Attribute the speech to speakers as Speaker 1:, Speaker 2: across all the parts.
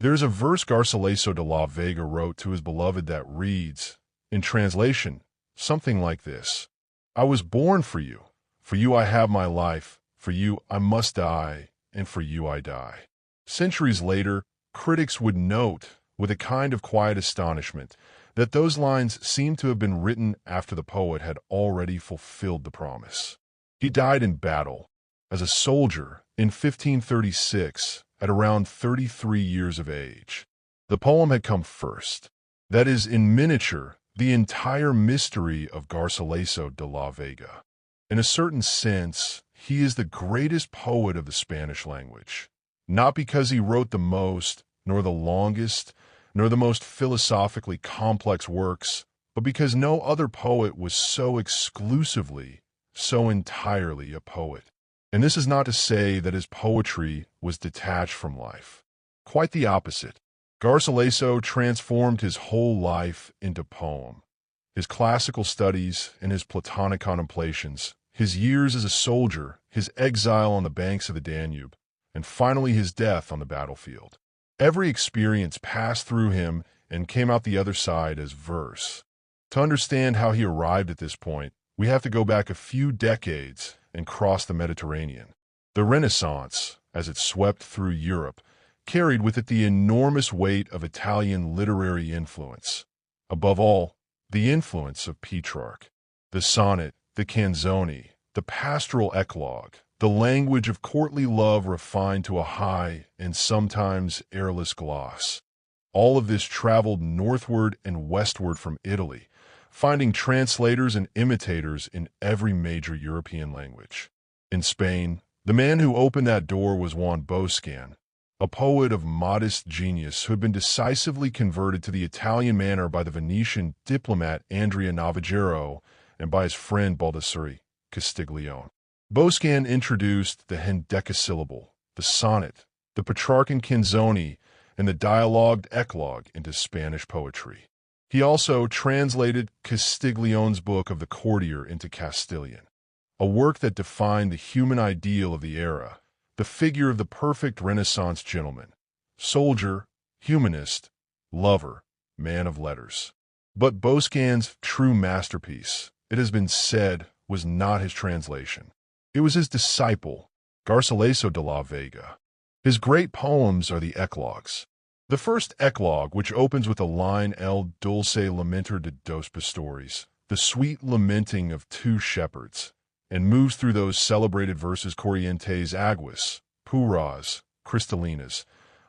Speaker 1: There's a verse Garcilaso de la Vega wrote to his beloved that reads, in translation, something like this: I was born for you I have my life, for you I must die, and for you I die. Centuries later, critics would note, with a kind of quiet astonishment, that those lines seem to have been written after the poet had already fulfilled the promise. He died in battle, as a soldier, in 1536, at around 33 years of age. The poem had come first. That is, in miniature, the entire mystery of Garcilaso de la Vega. In a certain sense, he is the greatest poet of the Spanish language, not because he wrote the most, nor the longest, nor the most philosophically complex works, but because no other poet was so exclusively, so entirely a poet. And this is not to say that his poetry was detached from life. Quite the opposite. Garcilaso transformed his whole life into poem. His classical studies and his Platonic contemplations, his years as a soldier, his exile on the banks of the Danube, and finally his death on the battlefield. Every experience passed through him and came out the other side as verse. To understand how he arrived at this point, we have to go back a few decades and cross the Mediterranean. The Renaissance, as it swept through Europe, carried with it the enormous weight of Italian literary influence. Above all, the influence of Petrarch. The sonnet, the canzone, the pastoral eclogue, the language of courtly love refined to a high and sometimes airless gloss. All of this traveled northward and westward from Italy, finding translators and imitators in every major European language. In Spain, the man who opened that door was Juan Boscan, a poet of modest genius who had been decisively converted to the Italian manner by the Venetian diplomat Andrea Navaggero and by his friend Baldassare Castiglione. Boscan introduced the hendecasyllable, the sonnet, the Petrarchan canzone, and the dialogued eclogue into Spanish poetry. He also translated Castiglione's book of the courtier into Castilian, a work that defined the human ideal of the era, the figure of the perfect Renaissance gentleman, soldier, humanist, lover, man of letters. But Boscan's true masterpiece, it has been said, was not his translation. It was his disciple, Garcilaso de la Vega. His great poems are the eclogues. The first eclogue, which opens with the line El dulce lamenter de dos pastores, the sweet lamenting of two shepherds, and moves through those celebrated verses Corrientes aguas, puras, cristalinas,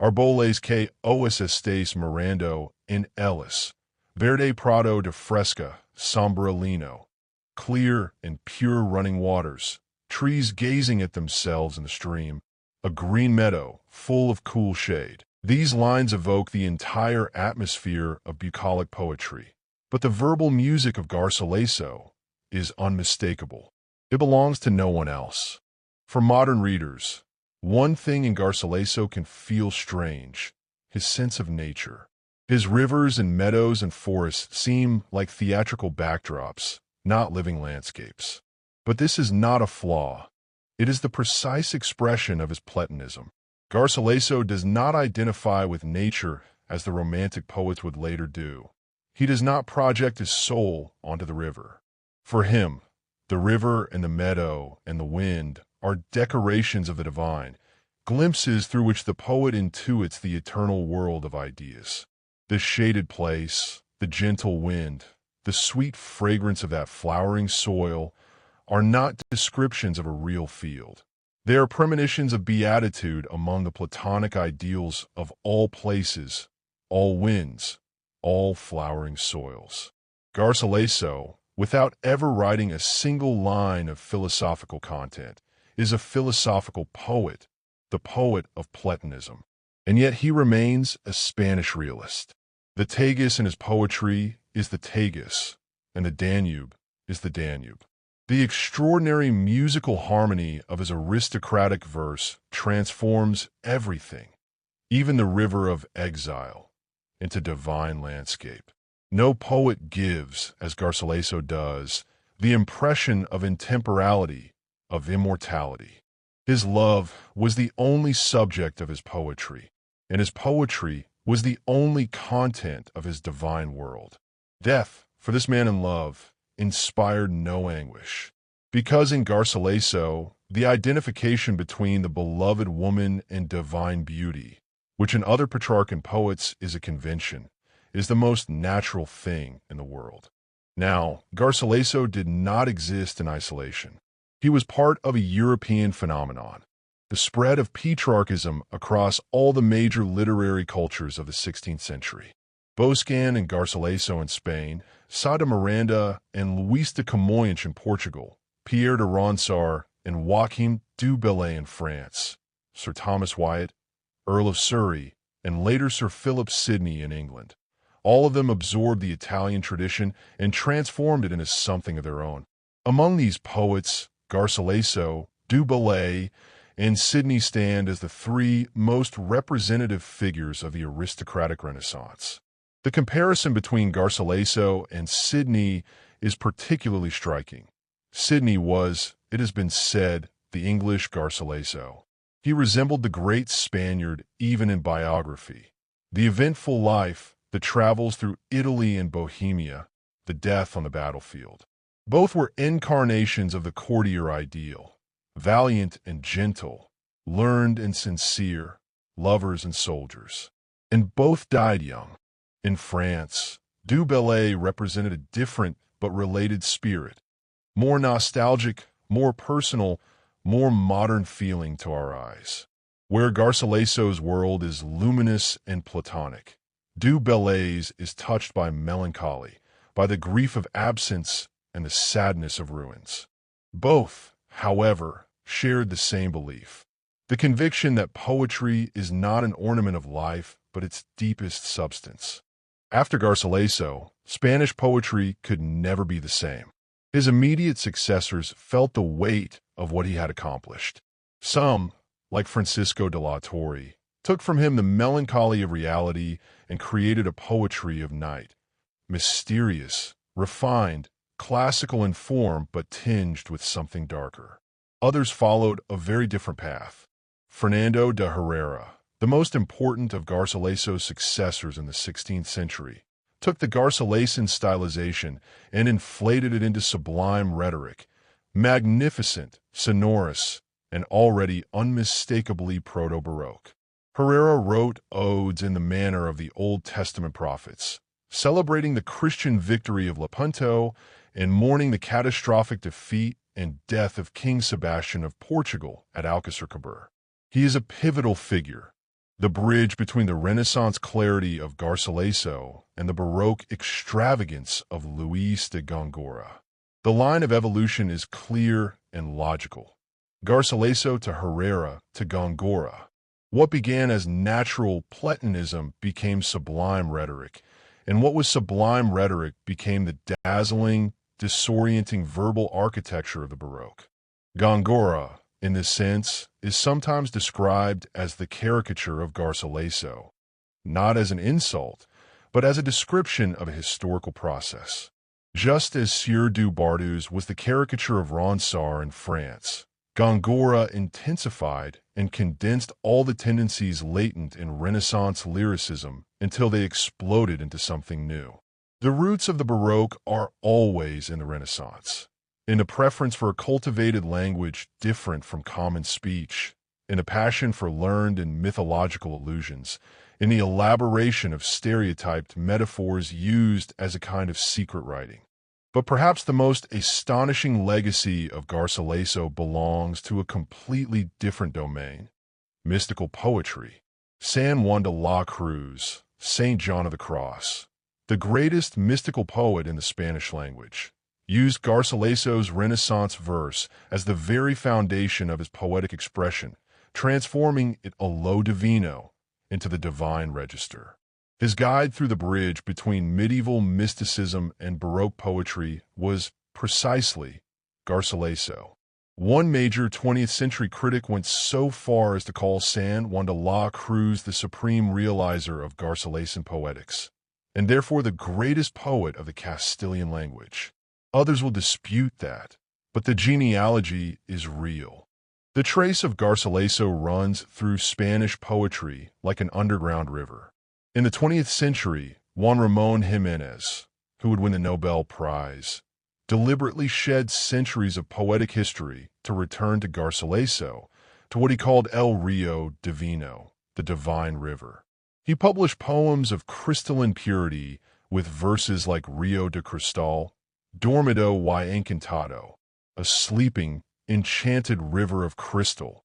Speaker 1: arboles que oas estes mirando in ellis, verde prado de fresca, sombrelino, clear and pure running waters, trees gazing at themselves in the stream, a green meadow full of cool shade. These lines evoke the entire atmosphere of bucolic poetry, but the verbal music of Garcilaso is unmistakable. It belongs to no one else. For modern readers, one thing in Garcilaso can feel strange: his sense of nature. His rivers and meadows and forests seem like theatrical backdrops, not living landscapes. But this is not a flaw. It is the precise expression of his Platonism. Garcilaso does not identify with nature as the Romantic poets would later do. He does not project his soul onto the river. For him, the river and the meadow and the wind are decorations of the divine, glimpses through which the poet intuits the eternal world of ideas. The shaded place, the gentle wind, the sweet fragrance of that flowering soil are not descriptions of a real field. They are premonitions of beatitude among the Platonic ideals of all places, all winds, all flowering soils. Garcilaso, without ever writing a single line of philosophical content, is a philosophical poet, the poet of Platonism. And yet he remains a Spanish realist. The Tagus in his poetry is the Tagus, and the Danube is the Danube. The extraordinary musical harmony of his aristocratic verse transforms everything, even the river of exile, into divine landscape. No poet gives, as Garcilaso does, the impression of intemporality, of immortality. His love was the only subject of his poetry. and his poetry was the only content of his divine world. Death, for this man in love, inspired no anguish, because in Garcilaso, the identification between the beloved woman and divine beauty, which in other Petrarchan poets is a convention, is the most natural thing in the world. Now, Garcilaso did not exist in isolation. He was part of a European phenomenon, the spread of Petrarchism across all the major literary cultures of the 16th century. Boscan and Garcilaso in Spain, Sá de Miranda and Luís de Camões in Portugal, Pierre de Ronsard and Joachim du Bellay in France, Sir Thomas Wyatt, Earl of Surrey, and later Sir Philip Sidney in England. All of them absorbed the Italian tradition and transformed it into something of their own. Among these poets, Garcilaso, du Bellay, and Sidney stand as the three most representative figures of the aristocratic Renaissance. The comparison between Garcilaso and Sidney is particularly striking. Sidney was, it has been said, the English Garcilaso. He resembled the great Spaniard even in biography. The eventful life, the travels through Italy and Bohemia, the death on the battlefield. Both were incarnations of the courtier ideal, valiant and gentle, learned and sincere, lovers and soldiers. And both died young. In France, du Bellay represented a different but related spirit, more nostalgic, more personal, more modern feeling to our eyes. Where Garcilaso's world is luminous and platonic, du Bellay's is touched by melancholy, by the grief of absence and the sadness of ruins. Both, however, shared the same belief, the conviction that poetry is not an ornament of life, but its deepest substance. After Garcilaso, Spanish poetry could never be the same. His immediate successors felt the weight of what he had accomplished. Some, like Francisco de la Torre, took from him the melancholy of reality and created a poetry of night, mysterious, refined, classical in form but tinged with something darker. Others followed a very different path. Fernando de Herrera, the most important of Garcilaso's successors in the 16th century, took the Garcilasan stylization and inflated it into sublime rhetoric, magnificent, sonorous, and already unmistakably proto-Baroque. Herrera wrote odes in the manner of the Old Testament prophets, celebrating the Christian victory of Lepanto and mourning the catastrophic defeat and death of King Sebastian of Portugal at Alcácer. He is a pivotal figure, the bridge between the Renaissance clarity of Garcilaso and the Baroque extravagance of Luis de Góngora. The line of evolution is clear and logical. Garcilaso to Herrera to Góngora. What began as natural Platonism became sublime rhetoric, and what was sublime rhetoric became the dazzling, disorienting verbal architecture of the Baroque. Góngora, in this sense, is sometimes described as the caricature of Garcilaso, not as an insult, but as a description of a historical process. Just as Sieur du Bardous was the caricature of Ronsard in France, Góngora intensified and condensed all the tendencies latent in Renaissance lyricism until they exploded into something new. The roots of the Baroque are always in the Renaissance, in a preference for a cultivated language different from common speech, in a passion for learned and mythological allusions, in the elaboration of stereotyped metaphors used as a kind of secret writing. But perhaps the most astonishing legacy of Garcilaso belongs to a completely different domain, mystical poetry. San Juan de la Cruz, Saint John of the Cross, the greatest mystical poet in the Spanish language, used Garcilaso's Renaissance verse as the very foundation of his poetic expression, transforming it a lo divino into the divine register. His guide through the bridge between medieval mysticism and Baroque poetry was precisely Garcilaso. One major 20th century critic went so far as to call San Juan de la Cruz the supreme realizer of Garcilasan poetics, and therefore the greatest poet of the Castilian language. Others will dispute that, but the genealogy is real. The trace of Garcilaso runs through Spanish poetry like an underground river. In the 20th century, Juan Ramón Jiménez, who would win the Nobel Prize, deliberately shed centuries of poetic history to return to Garcilaso, to what he called El Rio Divino, the divine river. He published poems of crystalline purity with verses like Rio de Cristal, Dormido y Encantado, a sleeping, enchanted river of crystal,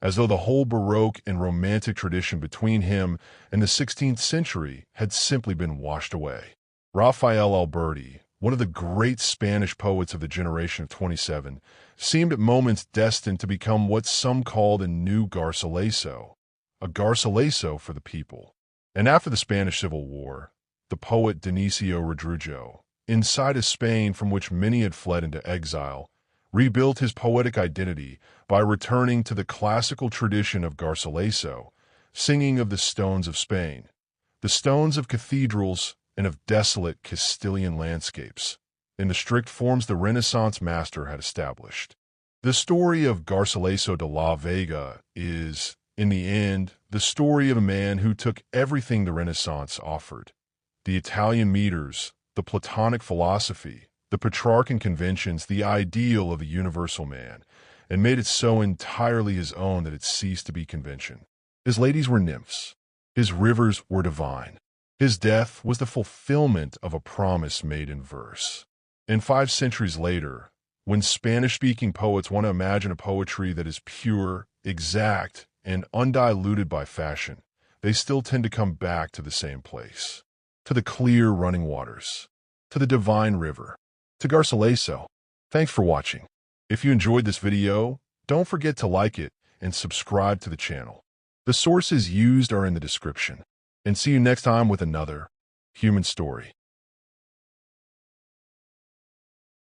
Speaker 1: as though the whole Baroque and Romantic tradition between him and the 16th century had simply been washed away. Rafael Alberti, one of the great Spanish poets of the generation of 27, seemed at moments destined to become what some called a new Garcilaso, a Garcilaso for the people. And after the Spanish Civil War, the poet Dionisio Rodrigo, inside a Spain from which many had fled into exile, rebuilt his poetic identity by returning to the classical tradition of Garcilaso, singing of the stones of Spain, the stones of cathedrals and of desolate Castilian landscapes, in the strict forms the Renaissance master had established. The story of Garcilaso de la Vega is, in the end, the story of a man who took everything the Renaissance offered: the Italian meters, the Platonic philosophy, the Petrarchan conventions, the ideal of a universal man, and made it so entirely his own that it ceased to be convention. His ladies were nymphs. His rivers were divine. His death was the fulfillment of a promise made in verse. And 5 centuries later, when Spanish-speaking poets want to imagine a poetry that is pure, exact, and undiluted by fashion, they still tend to come back to the same place, to the clear running waters, to the divine river, to Garcilaso. Thanks for watching. If you enjoyed this video, don't forget to like it and subscribe to the channel. The sources used are in the description. And see you next time with another human story.